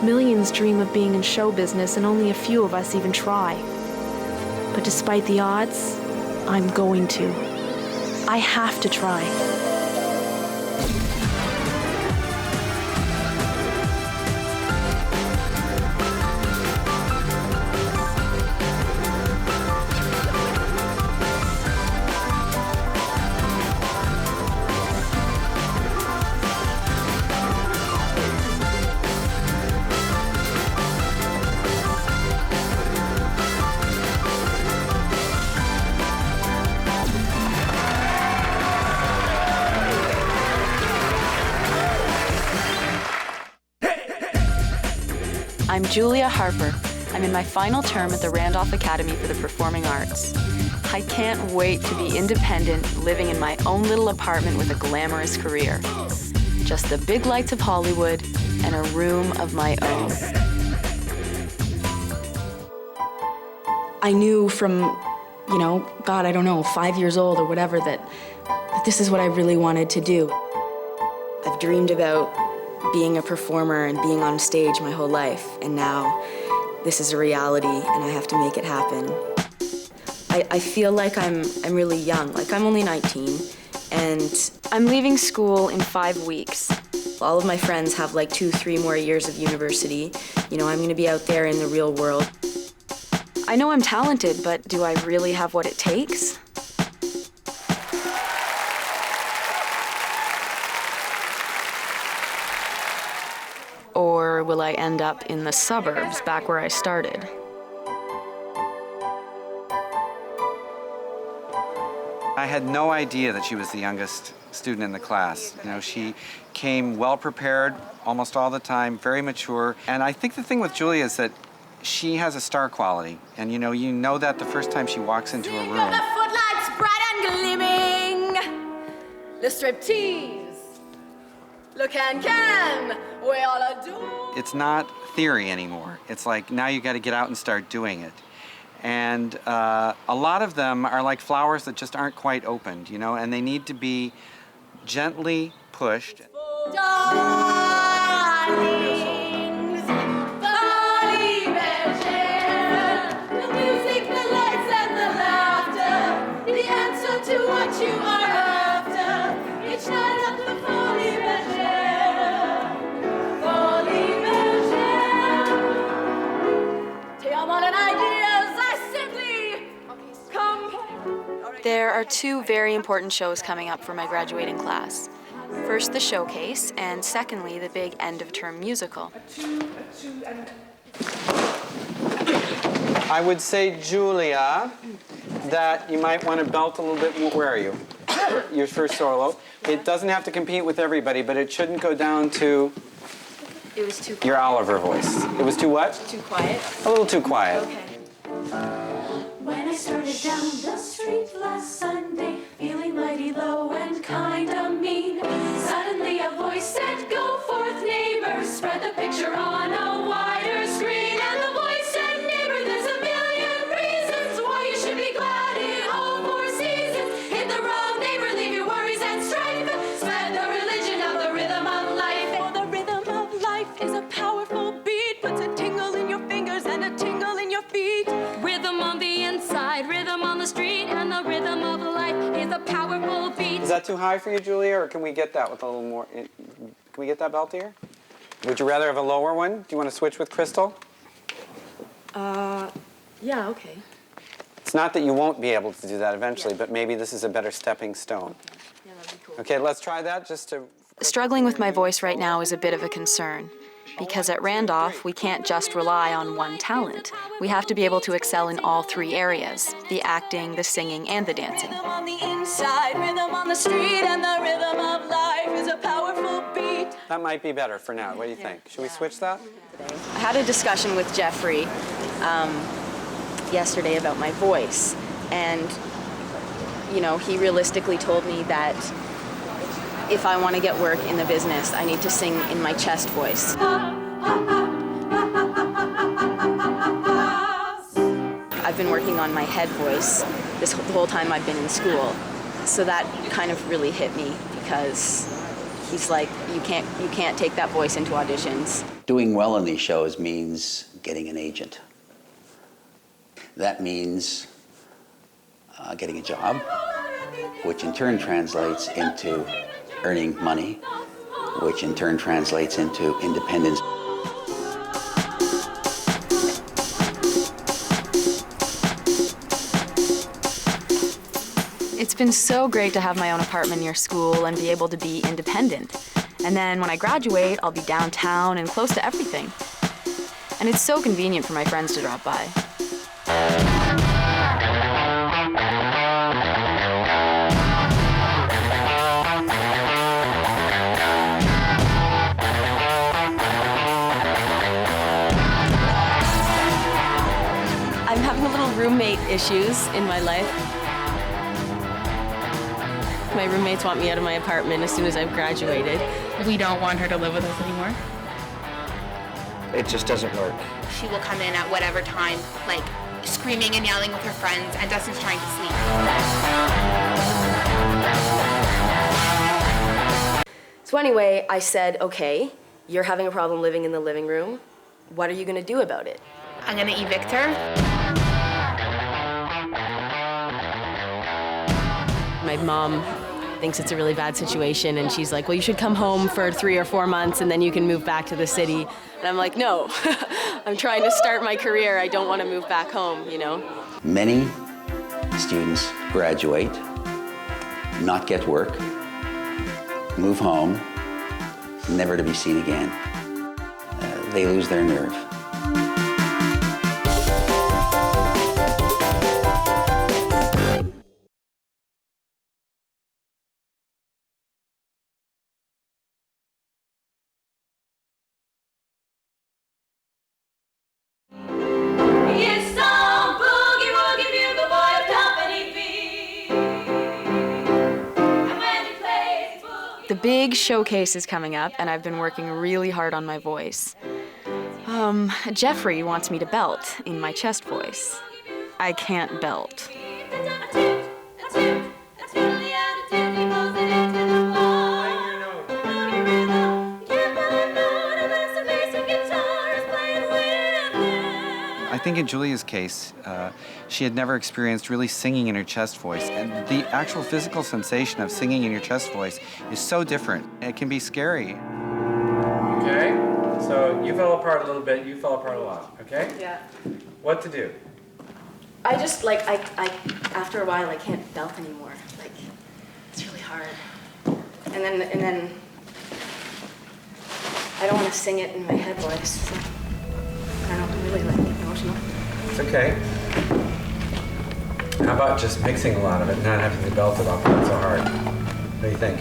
Millions dream of being in show business, and only a few of us even try. But despite the odds, I'm going to. I have to try. I'm Julia Harper. I'm in my final term at the Randolph Academy for the Performing Arts. I can't wait to be independent, living in my own little apartment with a glamorous career. Just the big lights of Hollywood and a room of my own. I knew from, God, I don't know, 5 years old or whatever, that this is what I really wanted to do. I've dreamed about being a performer and being on stage my whole life, and now this is a reality and I have to make it happen. I feel like I'm really young, like I'm only 19, and I'm leaving school in 5 weeks. all of my friends have like 2-3 more years of university. I'm gonna be out there in the real world. I know I'm talented, but do I really have what it takes? Or will I end up in the suburbs, back where I started? I had no idea that she was the youngest student in the class. She came well prepared almost all the time, very mature. And I think the thing with Julia is that she has a star quality. And you know that the first time she walks into a room. The footlights bright and gleaming, the striptease. Look and we all do. It's not theory anymore. It's like now you got to get out and start doing it. And a lot of them are like flowers that just aren't quite opened, and they need to be gently pushed. Darlings, Folly Bergère, the music, the lights, and the laughter, the answer to what you are after. Each night at the Folly Bergère, Folly Bergère. Te amo an ideas, I simply come. There are 2 very important shows coming up for my graduating class. First, the showcase, and secondly, the big end-of-term musical. I would say, Julia, that you might want to belt a little bit more. Where are you? Your first solo. It doesn't have to compete with everybody, but it shouldn't go down to It was too quiet. your Oliver voice. It was too what? Too quiet? A little too quiet. Okay. When I started down the street last Sunday, feeling mighty low and kinda mean, suddenly a voice said, "Go forth, neighbor, spread the picture on a wider screen." And the voice said, "Neighbor, there's a million reasons why you should be glad in all 4 seasons. Hit the road, neighbor, leave your worries and strife. Spread the religion of the rhythm of life. For the rhythm of life is a powerful beat, puts a tingle in your fingers and a tingle in your feet. Rhythm on the inside, rhythm on the street, and the rhythm of life is a powerful beat." Is that too high for you, Julia, or can we get that with a little more? Can we get that beltier? Would you rather have a lower one? Do you want to switch with Crystal? Yeah, okay. It's not that you won't be able to do that eventually, but maybe this is a better stepping stone. Yeah, that'd be cool. Okay, let's try that just to... Struggling with my voice right now is a bit of a concern. Because at Randolph, we can't just rely on one talent. We have to be able to excel in all 3 areas: the acting, the singing, and the dancing. Rhythm on the inside, rhythm on the street, and the rhythm of life is a powerful beat. That might be better for now. What do you think? Should we switch that? I had a discussion with Jeffrey yesterday about my voice, and he realistically told me that if I want to get work in the business, I need to sing in my chest voice. I've been working on my head voice the whole time I've been in school, so that kind of really hit me because He's like, you can't take that voice into auditions. Doing well in these shows means getting an agent. That means getting a job, which in turn translates into earning money, which in turn translates into independence. It's been so great to have my own apartment near school and be able to be independent. And then when I graduate, I'll be downtown and close to everything. And it's so convenient for my friends to drop by. I'm having a little roommate issues in my life. My roommates want me out of my apartment as soon as I've graduated. We don't want her to live with us anymore. It just doesn't work. She will come in at whatever time, like screaming and yelling with her friends, and Dustin's trying to sleep. So anyway, I said, okay, you're having a problem living in the living room. What are you gonna do about it? I'm gonna evict her. My mom thinks it's a really bad situation, and she's like, well, you should come home for 3 or 4 months and then you can move back to the city. And I'm like, no, I'm trying to start my career. I don't want to move back home, you know? Many students graduate, not get work, move home, never to be seen again. They lose their nerve. The big showcase is coming up, and I've been working really hard on my voice. Jeffrey wants me to belt in my chest voice. I can't belt. I think in Julia's case, she had never experienced really singing in her chest voice. And the actual physical sensation of singing in your chest voice is so different. It can be scary. Okay, so you fell apart a little bit, you fell apart a lot, okay? Yeah. What to do? I just, like, I after a while, I can't belt anymore. Like, it's really hard. And then, I don't want to sing it in my head voice. So, I don't know, I'm really, like, emotional. It's okay. How about just mixing a lot of it, not having to belt it off so hard? What do you think?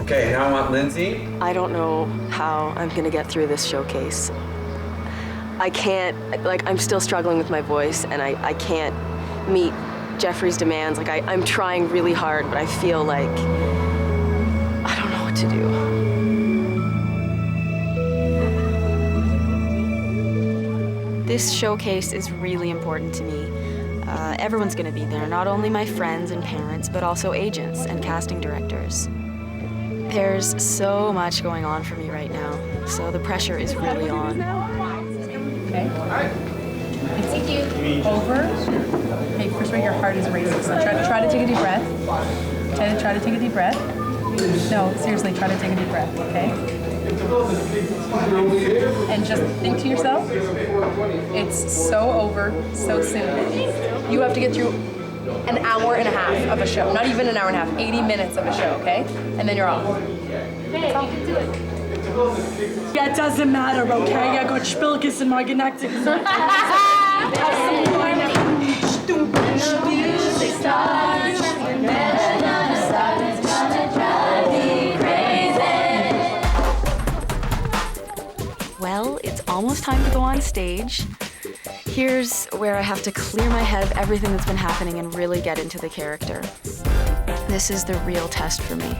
Okay, now I want Lindsay. I don't know how I'm gonna get through this showcase. I can't, like, I'm still struggling with my voice, and I can't meet Jeffrey's demands. Like, I'm trying really hard, but I feel like I don't know what to do. This showcase is really important to me. Everyone's gonna be there, not only my friends and parents, but also agents and casting directors. There's so much going on for me right now, so the pressure is really on. Okay. Thank you. Over. Okay, first right, your heart is racing. So try to take a deep breath. Okay, try to take a deep breath. No, seriously, try to take a deep breath, okay? And just think to yourself, it's so over, so soon. You have to get through an hour and a half of a show. Not even an hour and a half, 80 minutes of a show, okay? And then you're off. Hey, you can do it. Yeah, it doesn't matter, okay? I got Spilkes in my Genetics. Well, it's almost time to go on stage. Here's where I have to clear my head of everything that's been happening and really get into the character. This is the real test for me.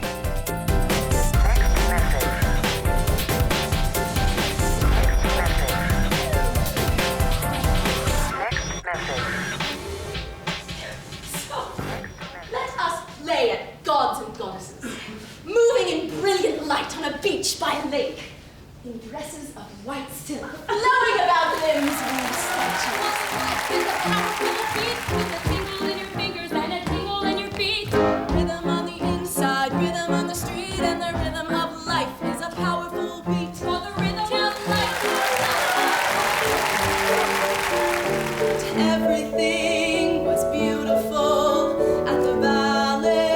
Let us play at gods and goddesses, moving in that lake in dresses of white silk, flowing about limbs With a powerful beat, with a tingle in your fingers and a tingle in your feet. Rhythm on the inside, rhythm on the street, and the rhythm of life is a powerful beat. For the rhythm of life. Everything was beautiful at the ballet.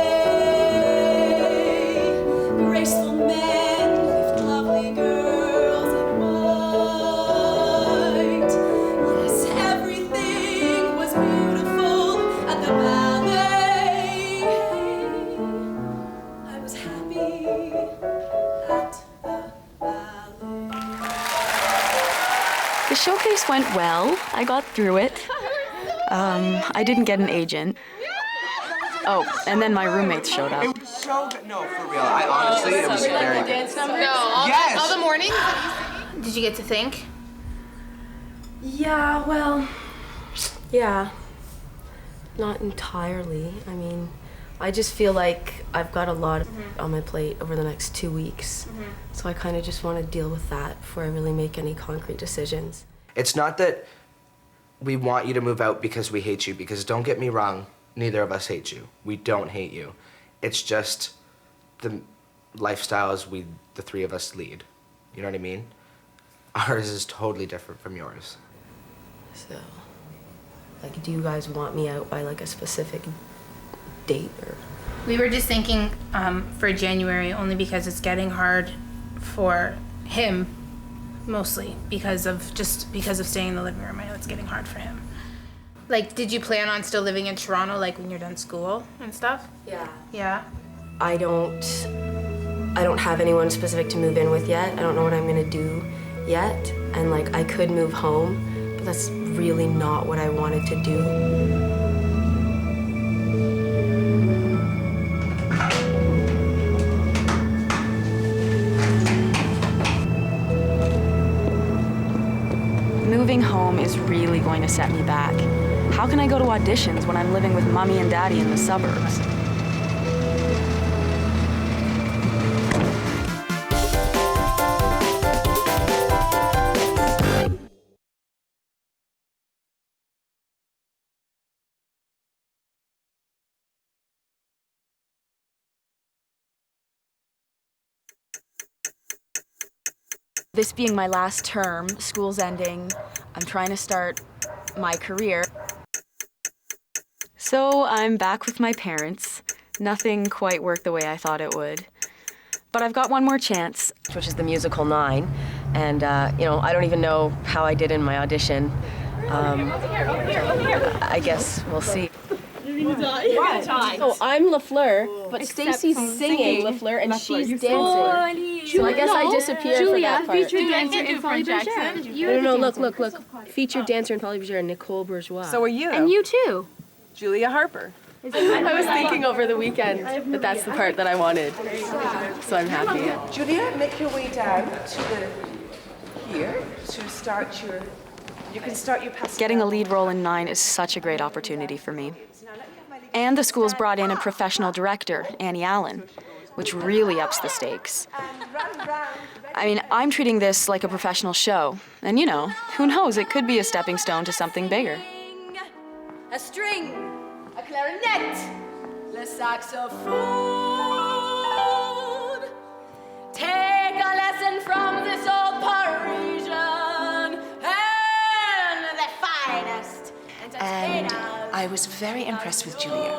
Graceful men lift lovely girls in white. Yes, everything was beautiful at the ballet. I was happy at the ballet. The showcase went well. I got through it. I didn't get an agent. Oh, and then my roommates showed up. It was so good. No, for real. I honestly, it was very good. No, all the mornings. Did you get to think? Yeah, well, yeah. Not entirely. I mean, I just feel like I've got a lot on my plate over the next 2 weeks. So I kind of just want to deal with that before I really make any concrete decisions. It's not that we want you to move out because we hate you, because don't get me wrong, neither of us hate you. We don't hate you. It's just the lifestyles the three of us lead. You know what I mean? Ours is totally different from yours. So, like, do you guys want me out by, like, a specific date or? We were just thinking for January, only because it's getting hard for him, mostly because of staying in the living room. I know it's getting hard for him. Like, did you plan on still living in Toronto, like when you're done school and stuff? Yeah. Yeah. I don't have anyone specific to move in with yet. I don't know what I'm gonna do yet. And, like, I could move home, but that's really not what I wanted to do. Moving home is really going to set me back. How can I go to auditions when I'm living with Mommy and Daddy in the suburbs? This being my last term, school's ending, I'm trying to start my career. So I'm back with my parents. Nothing quite worked the way I thought it would. But I've got one more chance. Which is the musical 9. And, you know, I don't even know how I did in my audition. I guess we'll see. Oh, I'm LaFleur, but Stacy's singing LaFleur and she's dancing. So I guess I disappear for that part. Featured dancer in Polly Bergère. No, look. Featured dancer in Polly Bergère, Nicole Bourgeois. So are you. And you too. Julia Harper. I was thinking over the weekend that that's the part that I wanted. So I'm happy. Yeah. Julia, make your way down to here to start your. You can start your pastel. Getting a lead role in 9 is such a great opportunity for me. And the school's brought in a professional director, Annie Allen, which really ups the stakes. I mean, I'm treating this like a professional show. And you know, who knows, it could be a stepping stone to something bigger. A string, a clarinet, le saxophone. Take a lesson from this old Parisian and the finest. And I was very impressed with Julia.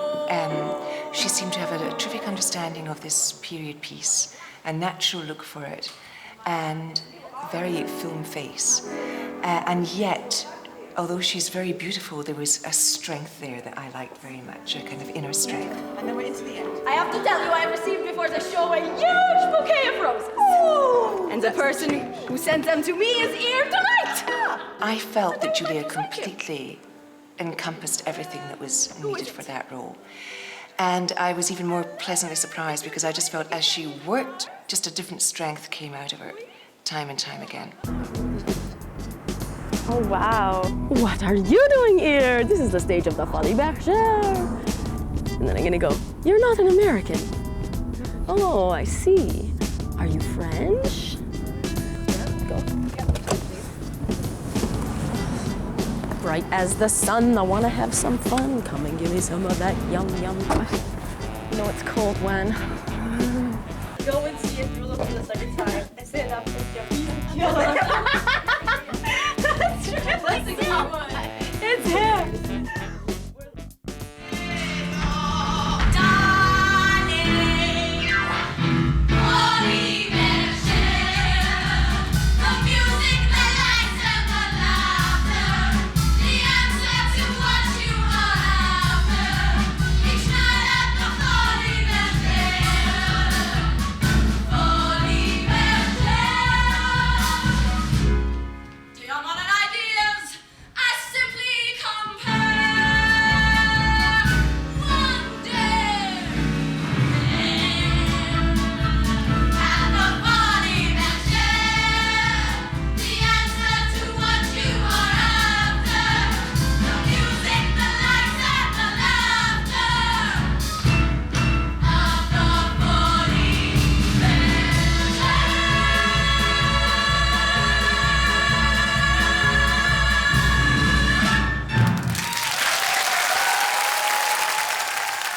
She seemed to have a terrific understanding of this period piece, a natural look for it, and very film face. And yet, although she's very beautiful, there was a strength there that I liked very much, a kind of inner strength. And then we're into the end. I have to tell you, I received before the show a huge bouquet of roses. Ooh, and the person who sent them to me is here tonight. I felt that Julia completely encompassed everything that was needed for that role. And I was even more pleasantly surprised because I just felt as she worked, just a different strength came out of her time and time again. Oh, wow. What are you doing here? This is the stage of the Folies Bergère. And then I'm gonna go, you're not an American. Oh, I see. Are you French? bright as the sun. I wanna have some fun. Come and give me some of that yum yum. You know it's cold when. Go and see it through for the second time. I say that with your That's true. That's a good one. It's him.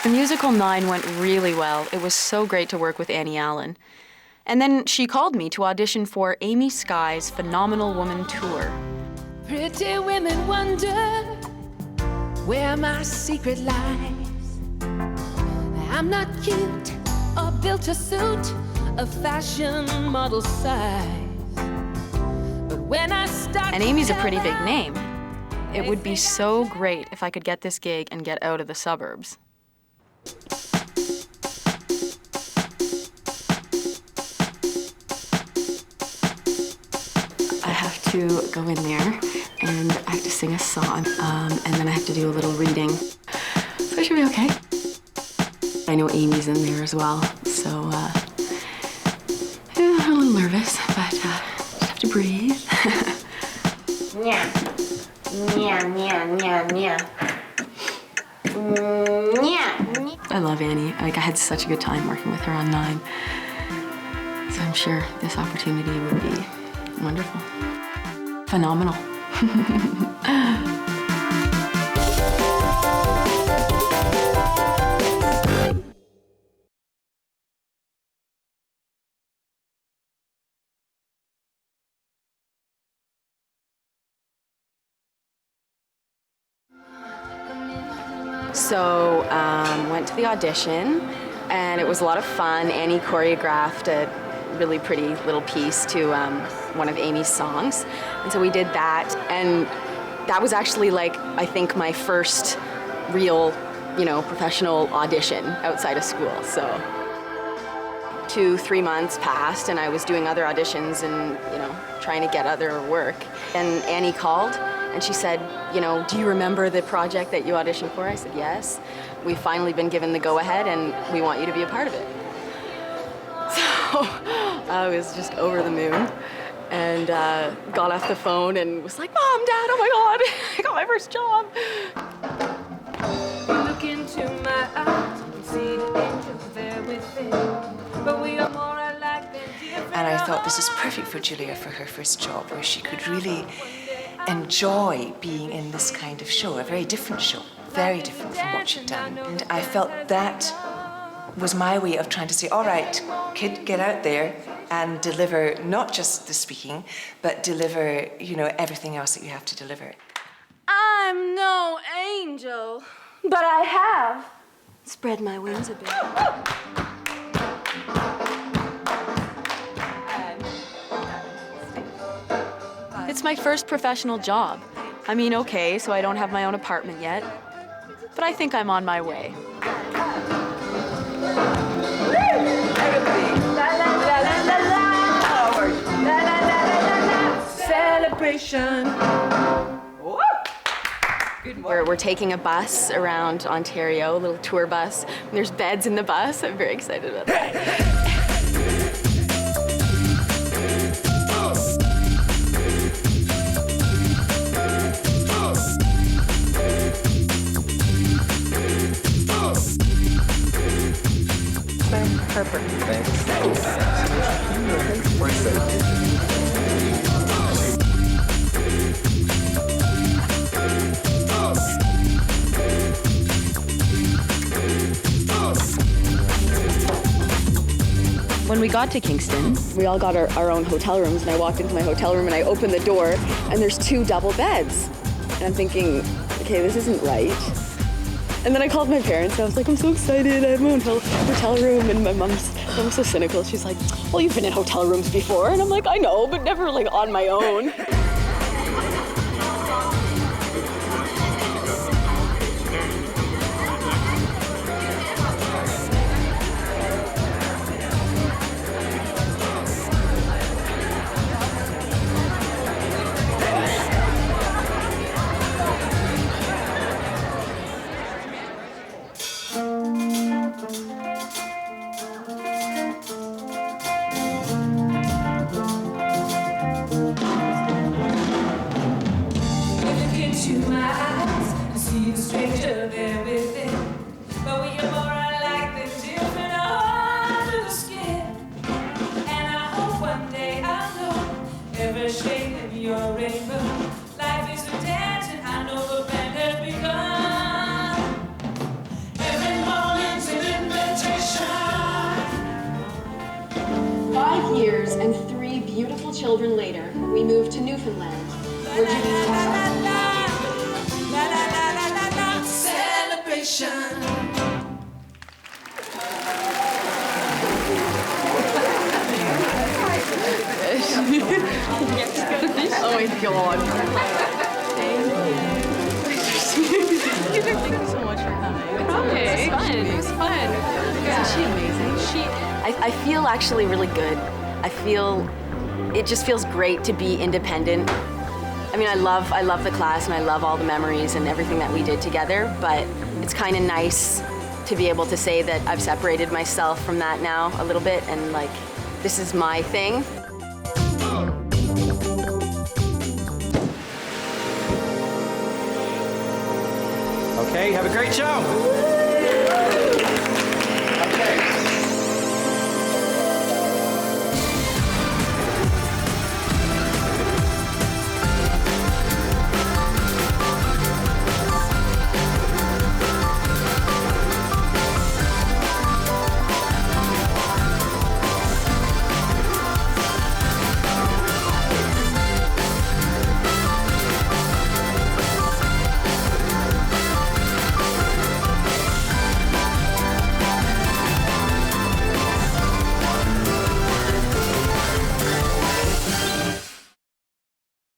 The musical 9 went really well. It was so great to work with Annie Allen. And then she called me to audition for Amy Sky's Phenomenal Woman Tour. Pretty women wonder where my secret lies. I'm not cute or built to suit a fashion model size. But when I start And Amy's a pretty big name. It would be so great if I could get this gig and get out of the suburbs. I have to go in there and I have to sing a song, and then I have to do a little reading. So I should be okay. I know Amy's in there as well, so yeah, I'm a little nervous, but just have to breathe. Yeah. Yeah, yeah, yeah, yeah. Yeah. I love Annie. Like, I had such a good time working with her on 9. So I'm sure this opportunity would be wonderful. Phenomenal. So, went to the audition, and it was a lot of fun. Annie choreographed a really pretty little piece to one of Amy's songs. And so we did that, and that was actually, like, I think my first real, professional audition outside of school, so. 2-3 months passed, and I was doing other auditions and, trying to get other work. And Annie called, and she said, do you remember the project that you auditioned for? I said, yes. We've finally been given the go-ahead, and we want you to be a part of it. So I was just over the moon, and got off the phone and was like, Mom, Dad, oh my God, I got my first job. Look into my eyes and see the angels there within. But we are more alike than different. And I thought this is perfect for Julia for her first job, where she could really enjoy being in this kind of show, a very different show, very different from what she'd done. And I felt that was my way of trying to say, all right, kid, get out there and deliver not just the speaking, but deliver, everything else that you have to deliver. I'm no angel, but I have spread my wings a bit. It's my first professional job. I mean, okay, so I don't have my own apartment yet, but I think I'm on my way. Celebration. We're taking a bus around Ontario, a little tour bus. There's beds in the bus. I'm very excited about that. Harper. When we got to Kingston, We all got our own hotel rooms, and I walked into my hotel room and I opened the door, and there's 2 double beds. And I'm thinking, okay, this isn't right. And then I called my parents and I was like, I'm so excited, I have my own hotel room. And my mom's so cynical. She's like, well, you've been in hotel rooms before. And I'm like, I know, but never like on my own. Look into my eyes and see the stranger there within. But we are more alike than different under the skin. And I hope one day I'll know every shade of your rainbow. Life is a dance and I know the band has begun. Every moment's an invitation. 5 years and 3 beautiful children later, we moved to Newfoundland, where Judy's Celebration. Oh my god. Thank you so much for coming. Okay. It was fun. It was fun. Isn't she amazing? I feel actually really good. It just feels great to be independent. I mean, I love the class and I love all the memories and everything that we did together, but it's kind of nice to be able to say that I've separated myself from that now a little bit and like, this is my thing. Okay, have a great show.